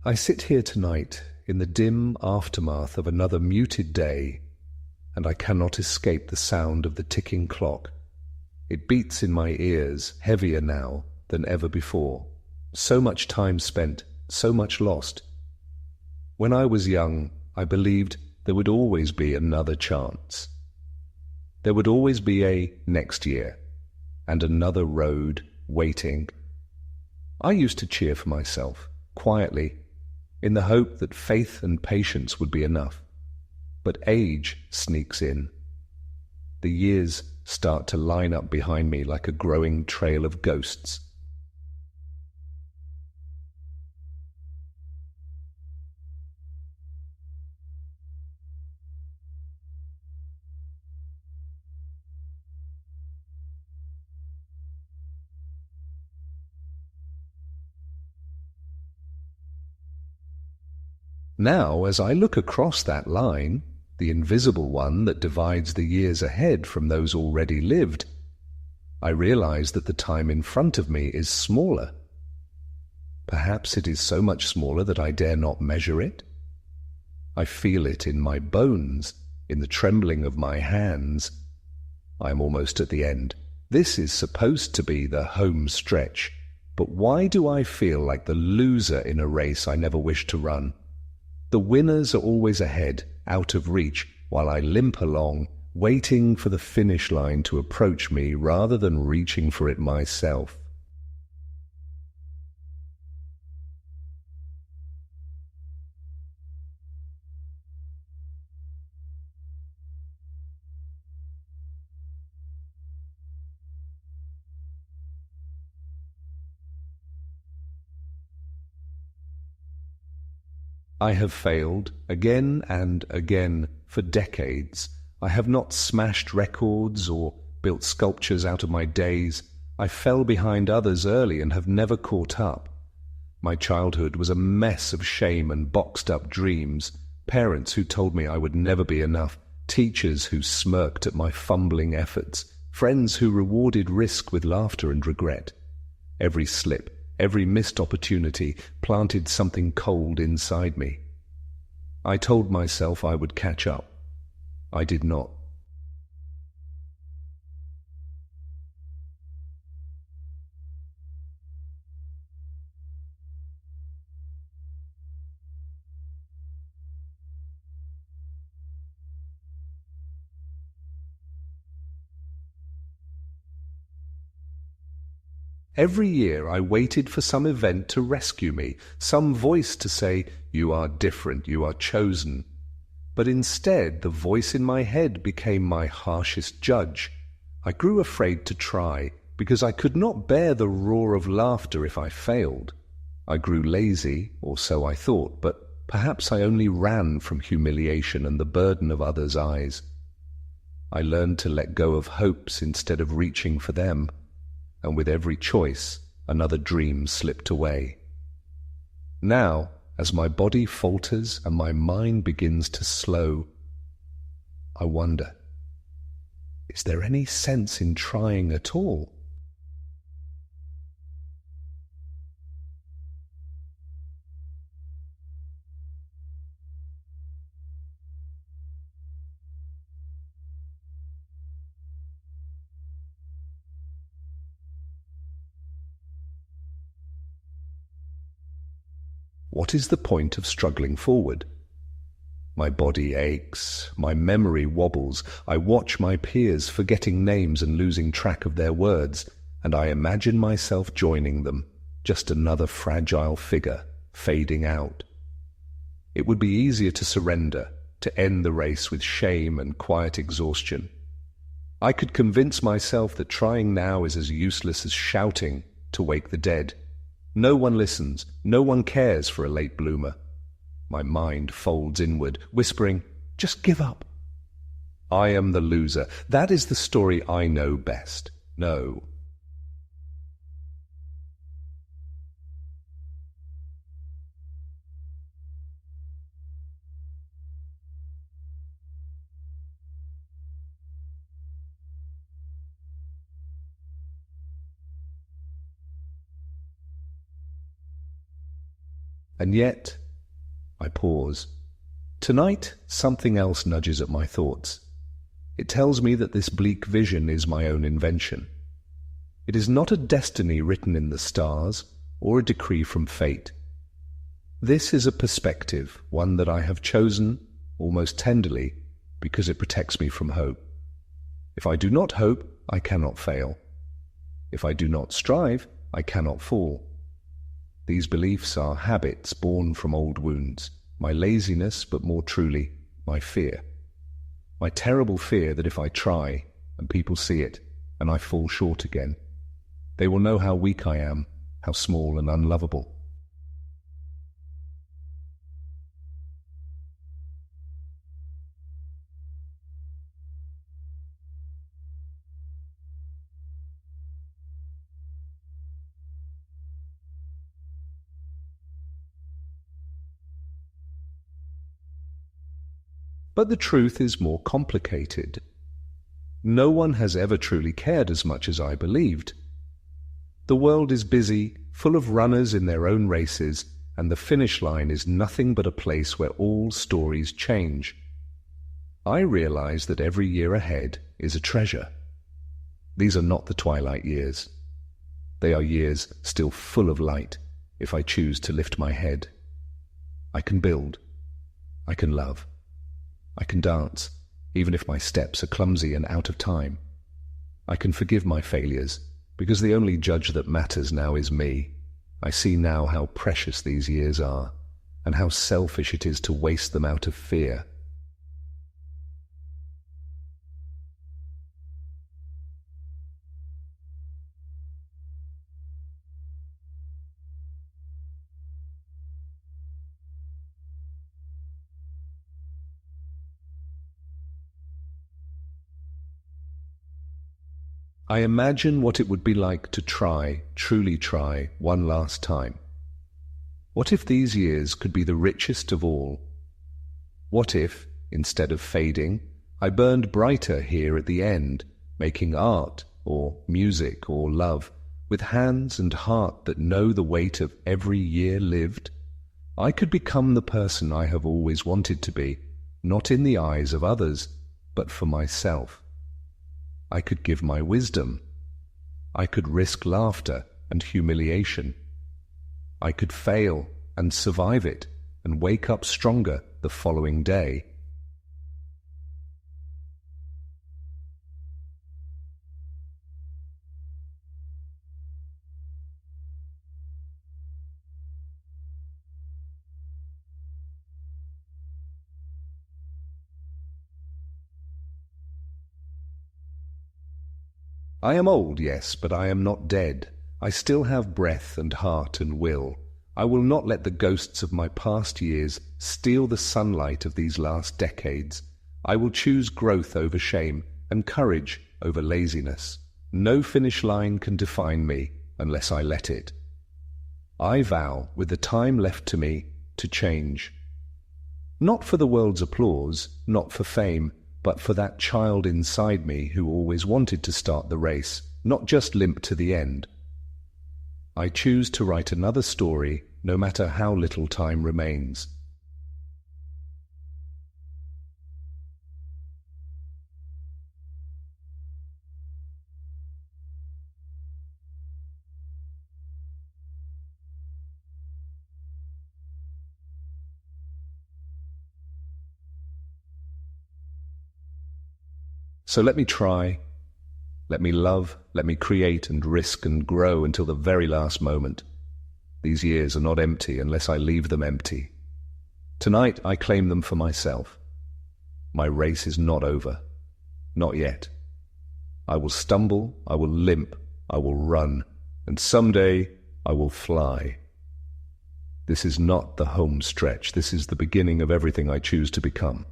I sit here tonight in the dim aftermath of another muted day, and I cannot escape the sound of the ticking clock. It beats in my ears, heavier now than ever before. So much time spent, so much lost. When I was young, I believed there would always be another chance. There would always be a next year, and another road waiting. I used to cheer for myself, quietly, in the hope that faith and patience would be enough. But age sneaks in. The years start to line up behind me like a growing trail of ghosts. Now, as I look across that line, the invisible one that divides the years ahead from those already lived, I realize that the time in front of me is smaller. Perhaps it is so much smaller that I dare not measure it. I feel it in my bones, in the trembling of my hands. I am almost at the end. This is supposed to be the home stretch, but why do I feel like the loser in a race I never wished to run? The winners are always ahead, out of reach, while I limp along, waiting for the finish line to approach me rather than reaching for it myself. I have failed again and again for decades. I have not smashed records or built sculptures out of my days. I fell behind others early and have never caught up. My childhood was a mess of shame and boxed-up dreams, parents who told me I would never be enough, teachers who smirked at my fumbling efforts, friends who rewarded risk with laughter and regret. Every slip, every missed opportunity planted something cold inside me. I told myself I would catch up. I did not. Every year I waited for some event to rescue me, some voice to say, "You are different, you are chosen." But instead, the voice in my head became my harshest judge. I grew afraid to try, because I could not bear the roar of laughter if I failed. I grew lazy, or so I thought, but perhaps I only ran from humiliation and the burden of others' eyes. I learned to let go of hopes instead of reaching for them, and with every choice, another dream slipped away. Now, as my body falters and my mind begins to slow, I wonder, is there any sense in trying at all? What is the point of struggling forward? My body aches, my memory wobbles, I watch my peers forgetting names and losing track of their words, and I imagine myself joining them, just another fragile figure, fading out. It would be easier to surrender, to end the race with shame and quiet exhaustion. I could convince myself that trying now is as useless as shouting to wake the dead. No one listens, no one cares for a late bloomer. My mind folds inward, whispering, "Just give up." I am the loser. That is the story I know best. No. And yet, I pause. Tonight, something else nudges at my thoughts. It tells me that this bleak vision is my own invention. It is not a destiny written in the stars or a decree from fate. This is a perspective, one that I have chosen, almost tenderly, because it protects me from hope. If I do not hope, I cannot fail. If I do not strive, I cannot fall. These beliefs are habits born from old wounds, my laziness, but more truly, my fear. My terrible fear that if I try, and people see it, and I fall short again, they will know how weak I am, how small and unlovable. But the truth is more complicated. No one has ever truly cared as much as I believed. The world is busy, full of runners in their own races, and the finish line is nothing but a place where all stories change. I realize that every year ahead is a treasure. These are not the twilight years. They are years still full of light, if I choose to lift my head. I can build. I can love. I can dance, even if my steps are clumsy and out of time. I can forgive my failures, because the only judge that matters now is me. I see now how precious these years are, and how selfish it is to waste them out of fear. I imagine what it would be like to try, truly try, one last time. What if these years could be the richest of all? What if, instead of fading, I burned brighter here at the end, making art, or music, or love, with hands and heart that know the weight of every year lived? I could become the person I have always wanted to be, not in the eyes of others, but for myself. I could give my wisdom. I could risk laughter and humiliation. I could fail and survive it and wake up stronger the following day. I am old, yes, but I am not dead. I still have breath and heart and will. I will not let the ghosts of my past years steal the sunlight of these last decades. I will choose growth over shame and courage over laziness. No finish line can define me unless I let it. I vow, with the time left to me, to change. Not for the world's applause, not for fame, but for that child inside me who always wanted to start the race, not just limp to the end. I choose to write another story, no matter how little time remains. So let me try, let me love, let me create and risk and grow until the very last moment. These years are not empty unless I leave them empty. Tonight I claim them for myself. My race is not over. Not yet. I will stumble, I will limp, I will run, and someday I will fly. This is not the home stretch. This is the beginning of everything I choose to become.